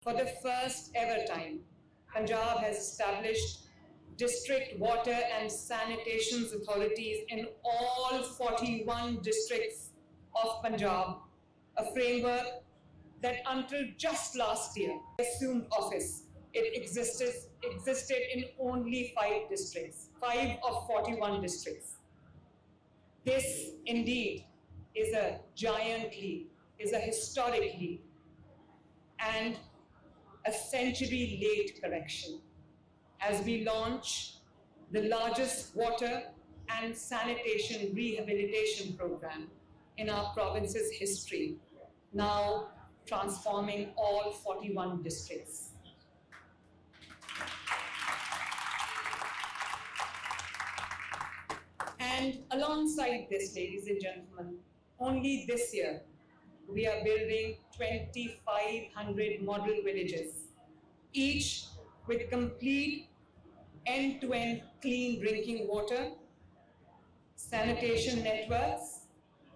For the first ever time, Punjab has established district water and sanitation authorities in all 41 districts of Punjab, a framework that until just last year assumed office, it existed in only 5 districts, 5 of 41 districts. This indeed is a giant leap, is a historic leap, and a century late correction as we launch the largest water and sanitation rehabilitation program in our province's history, now transforming all 41 districts. And alongside this, ladies and gentlemen, only this year, we are building 2,500 model villages, each with complete end-to-end clean drinking water, sanitation networks,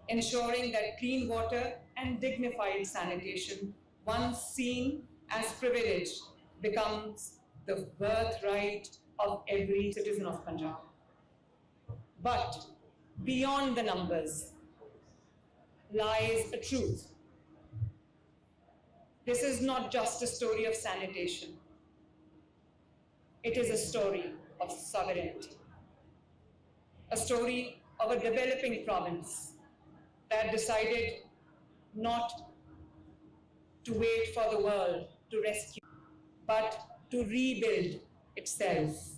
ensuring that clean water and dignified sanitation, once seen as privilege, becomes the birthright of every citizen of Punjab. But beyond the numbers lies a truth. This is not just a story of sanitation. It is a story of sovereignty. A story of a developing province that decided not to wait for the world to rescue, but to rebuild itself.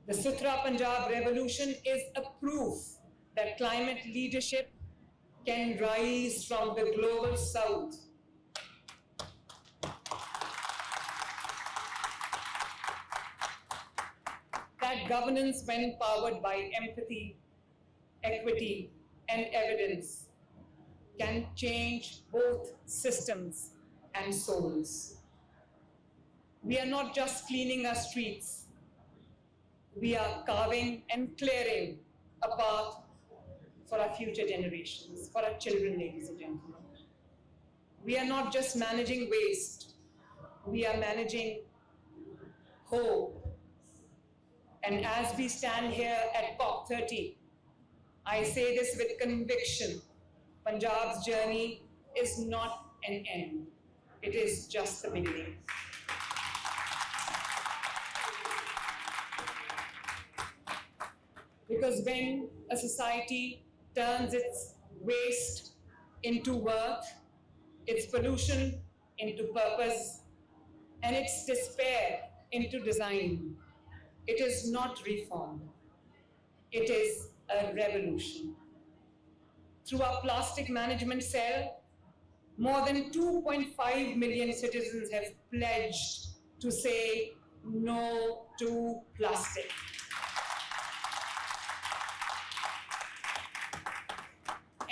The Suthra Punjab revolution is a proof that climate leadership can rise from the global south. That governance, when powered by empathy, equity, and evidence, can change both systems and souls. We are not just cleaning our streets, we are carving and clearing a path for our future generations, for our children, ladies and gentlemen. We are not just managing waste, we are managing hope. And as we stand here at COP30, I say this with conviction, Punjab's journey is not an end, it is just the beginning. Because when a society turns its waste into worth, its pollution into purpose, and its despair into design, it is not reform, it is a revolution. Through our plastic management cell, more than 2.5 million citizens have pledged to say no to plastic.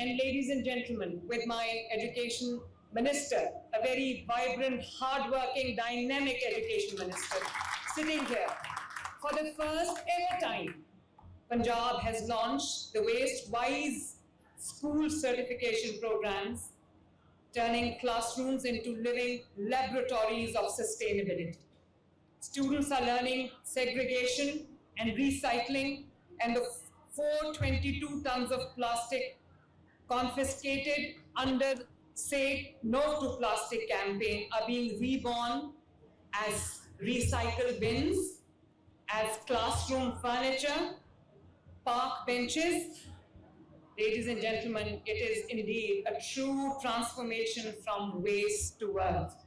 And ladies and gentlemen, with my education minister, a very vibrant, hardworking, dynamic education minister, sitting here, for the first ever time, Punjab has launched the Waste Wise school certification programs, turning classrooms into living laboratories of sustainability. Students are learning segregation and recycling, and the 422 tons of plastic confiscated under Say No to Plastic campaign are being reborn as recycled bins, as classroom furniture, park benches. Ladies and gentlemen, it is indeed a true transformation from waste to wealth.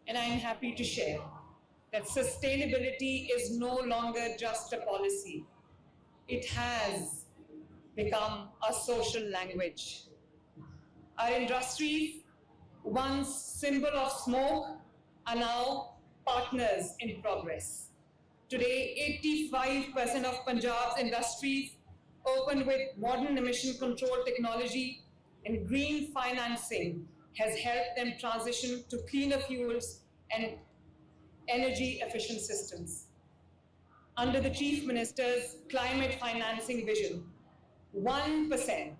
And I am happy to share that sustainability is no longer just a policy. It has become a social language. Our industries, once symbol of smoke, are now partners in progress. Today, 85% of Punjab's industries, open with modern emission control technology and green financing, has helped them transition to cleaner fuels and energy efficient systems. Under the Chief Minister's climate financing vision, 1%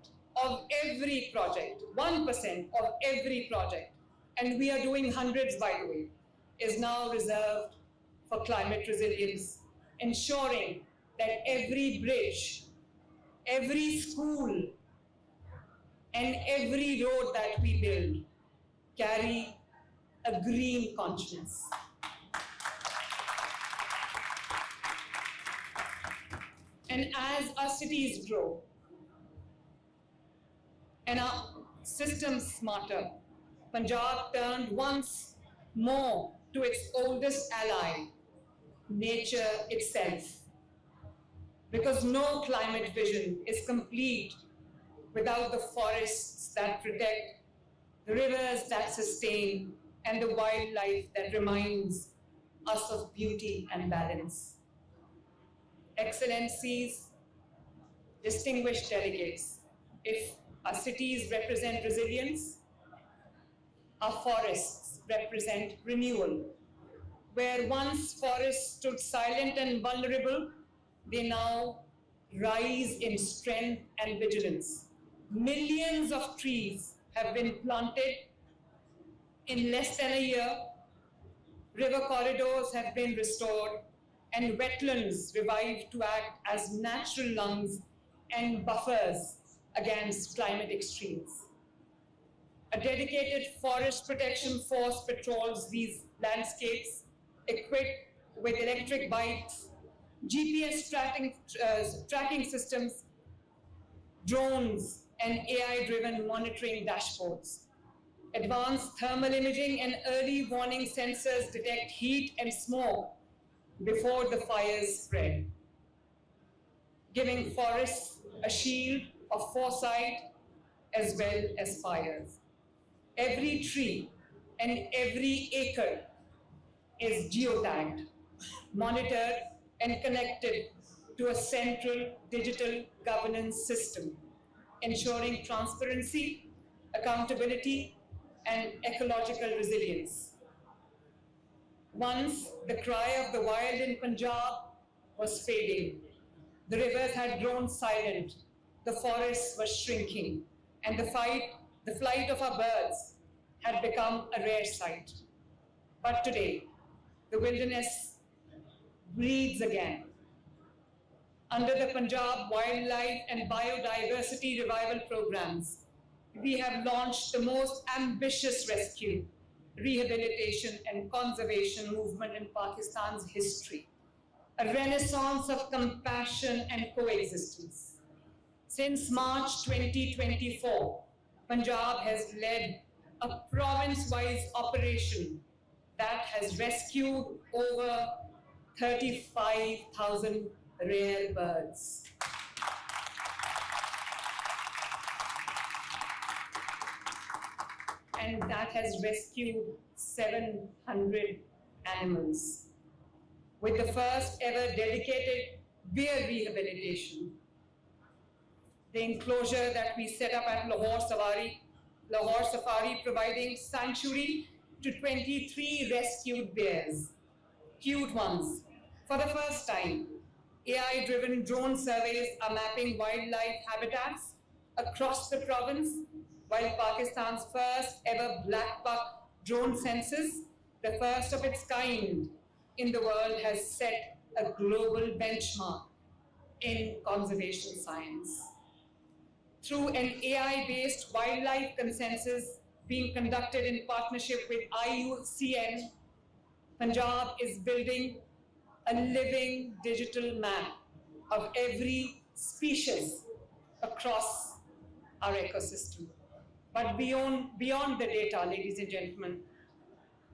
of every project, 1% of every project, and we are doing hundreds, by the way, is now reserved for climate resilience, ensuring that every bridge, every school, and every road that we build carry a green conscience. And as our cities grow and our systems smarter, Punjab turned once more to its oldest ally, nature itself. Because no climate vision is complete without the forests that protect, the rivers that sustain, and the wildlife that reminds us of beauty and balance. Excellencies, distinguished delegates, if our cities represent resilience, our forests represent renewal. Where once forests stood silent and vulnerable, they now rise in strength and vigilance. Millions of trees have been planted in less than a year. River corridors have been restored and wetlands revived to act as natural lungs and buffers against climate extremes. A dedicated forest protection force patrols these landscapes, equipped with electric bikes, GPS tracking systems, drones, and AI-driven monitoring dashboards. Advanced thermal imaging and early warning sensors detect heat and smoke before the fires spread, giving forests a shield of foresight as well as fires. Every tree and every acre is geotagged, monitored, and connected to a central digital governance system, ensuring transparency, accountability, and ecological resilience. Once the cry of the wild in Punjab was fading, the rivers had grown silent, the forests were shrinking, and the flight of our birds had become a rare sight. But today, the wilderness breathes again. Under the Punjab Wildlife and Biodiversity Revival Programs, we have launched the most ambitious rescue, rehabilitation, and conservation movement in Pakistan's history, a renaissance of compassion and coexistence. Since March 2024, Punjab has led a province-wide operation that has rescued over 35,000 rare birds. And that has rescued 700 animals. With the first ever dedicated bear rehabilitation, the enclosure that we set up at Lahore Safari providing sanctuary to 23 rescued bears, cute ones. For the first time, AI-driven drone surveys are mapping wildlife habitats across the province, while Pakistan's first ever black buck drone census, the first of its kind in the world, has set a global benchmark in conservation science. Through an AI-based wildlife consensus being conducted in partnership with IUCN, Punjab is building a living digital map of every species across our ecosystem. But beyond the data, ladies and gentlemen,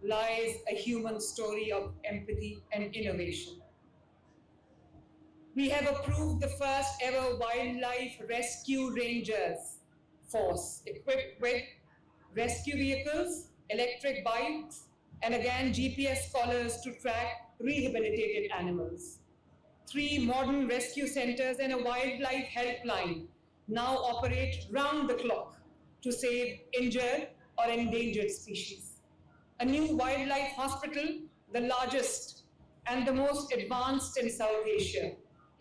lies a human story of empathy and innovation. We have approved the first ever wildlife rescue rangers force, equipped with rescue vehicles, electric bikes, and again GPS collars to track rehabilitated animals. 3 modern rescue centers and a wildlife helpline now operate round the clock to save injured or endangered species. A new wildlife hospital, the largest and the most advanced in South Asia,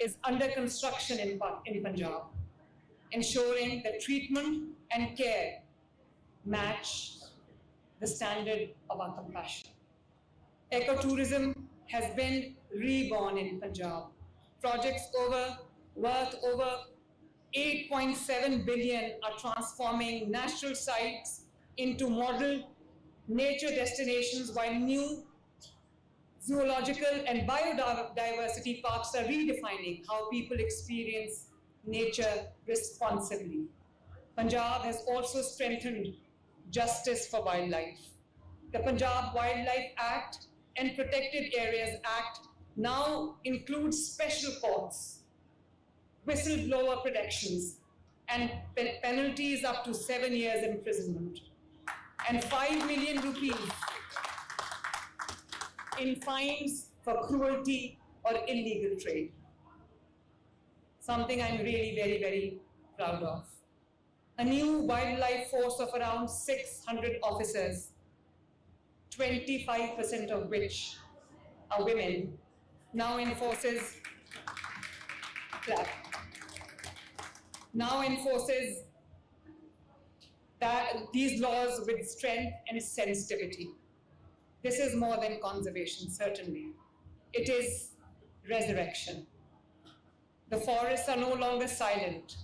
is under construction in Punjab. ensuring that treatment and care match the standard of our compassion. Ecotourism has been reborn in Punjab. Projects worth over 8.7 billion are transforming natural sites into model nature destinations, while new zoological and biodiversity parks are redefining how people experience nature responsibly. Punjab has also strengthened justice for wildlife. The Punjab Wildlife Act and Protected Areas Act now includes special courts, whistleblower protections, and penalties up to 7 years imprisonment, and 5 million rupees in fines for cruelty or illegal trade. Something I'm really very, very proud of. A new wildlife force of around 600 officers, 25% of which are women, now enforces these laws with strength and sensitivity. This is more than conservation, certainly. It is resurrection. The forests are no longer silent.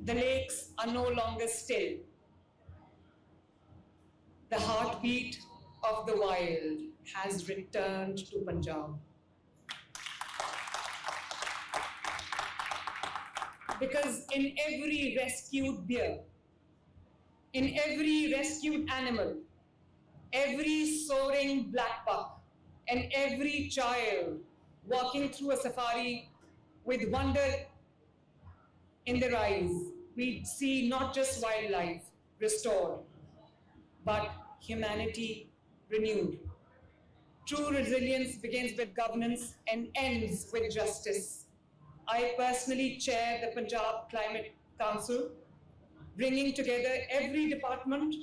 The lakes are no longer still. The heartbeat of the wild has returned to Punjab. Because in every rescued deer, in every rescued animal, every soaring black buck, and every child walking through a safari with wonder in their eyes, we see not just wildlife restored, but humanity renewed. True resilience begins with governance and ends with justice. I personally chair the Punjab Climate Council, bringing together every department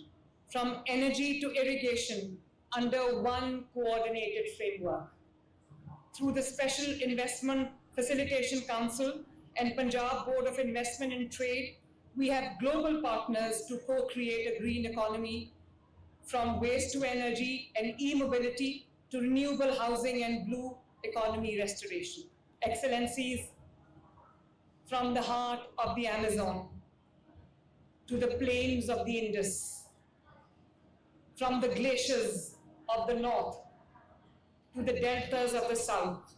from energy to irrigation under one coordinated framework. Through the Special Investment Facilitation Council and Punjab Board of Investment and Trade, we have global partners to co-create a green economy, from waste to energy and e-mobility to renewable housing and blue economy restoration. Excellencies, from the heart of the Amazon to the plains of the Indus, from the glaciers of the north to the deltas of the south,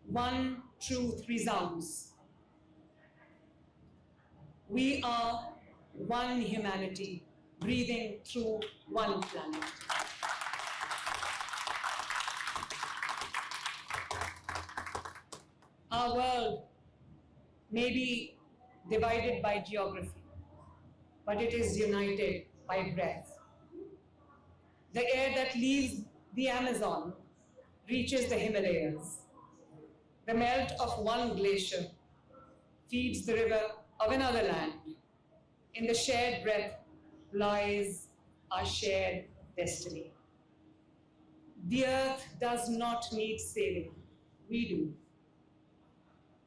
one truth resounds. We are one humanity breathing through one planet. Our world may be divided by geography, but it is united by breath. The air that leaves the Amazon reaches the Himalayas. The melt of one glacier feeds the river of another land. In the shared breath lies our shared destiny. The earth does not need saving, we do.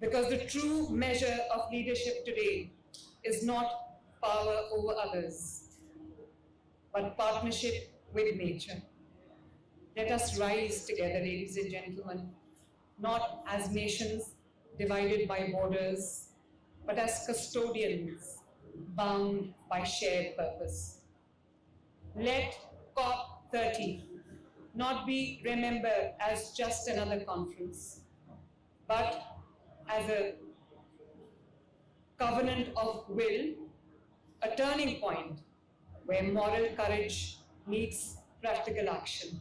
Because the true measure of leadership today is not power over others, but partnership with nature. Let us rise together, ladies and gentlemen, not as nations divided by borders, but as custodians bound by shared purpose. Let COP30 not be remembered as just another conference, but as a covenant of will, a turning point where moral courage meets practical action.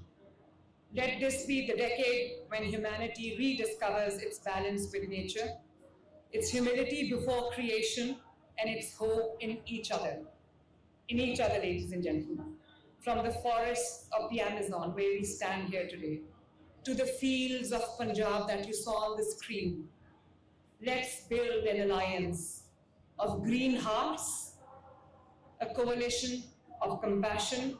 Let this be the decade when humanity rediscovers its balance with nature, its humility before creation, and its hope in each other. In each other, ladies and gentlemen. From the forests of the Amazon, where we stand here today, to the fields of Punjab that you saw on the screen, let's build an alliance of green hearts, a coalition of compassion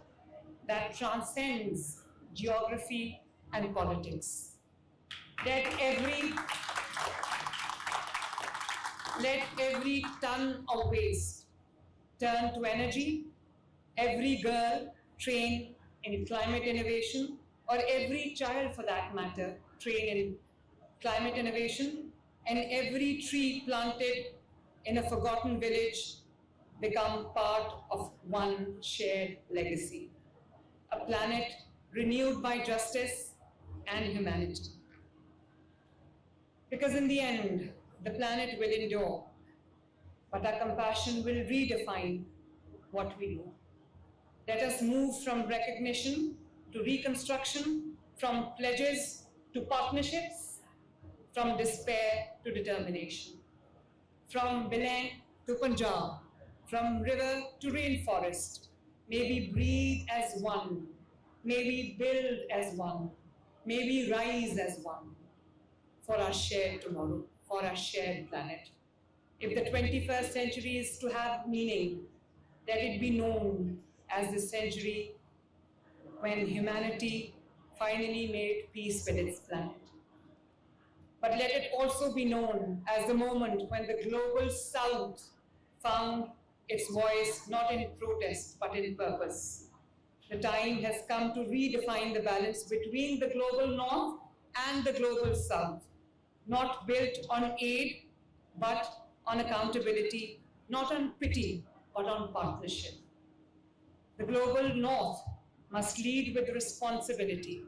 that transcends geography and politics. Let every Let every ton of waste turn to energy, every girl train in climate innovation, or every child for that matter train in climate innovation, and every tree planted in a forgotten village become part of one shared legacy, a planet renewed by justice and humanity. Because in the end, the planet will endure, but our compassion will redefine what we do. Let us move from recognition to reconstruction, from pledges to partnerships, from despair to determination, from Belém to Punjab, from river to rainforest. May we breathe as one, may we build as one, may we rise as one for our shared tomorrow, for our shared planet. If the 21st century is to have meaning, let it be known as the century when humanity finally made peace with its planet. But let it also be known as the moment when the global South found its voice not in protest but in purpose. The time has come to redefine the balance between the global North and the global South, not built on aid but on accountability, not on pity but on partnership. The global North must lead with responsibility,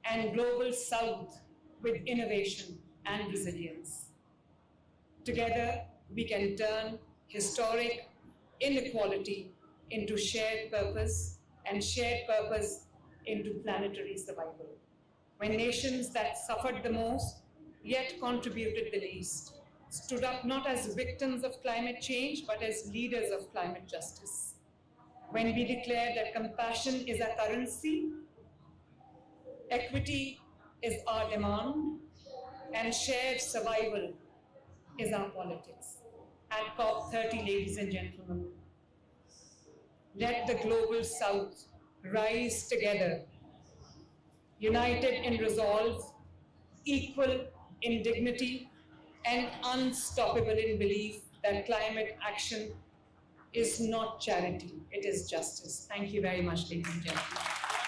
and global South with innovation and resilience. Together, we can turn historic inequality into shared purpose and shared purpose into planetary survival. When nations that suffered the most, yet contributed the least, stood up not as victims of climate change, but as leaders of climate justice. When we declare that compassion is our currency, equity is our demand, and shared survival is our politics. At COP30, ladies and gentlemen, let the global South rise together, united in resolve, equal in dignity, and unstoppable in belief that climate action is not charity, it is justice. Thank you very much, ladies and gentlemen.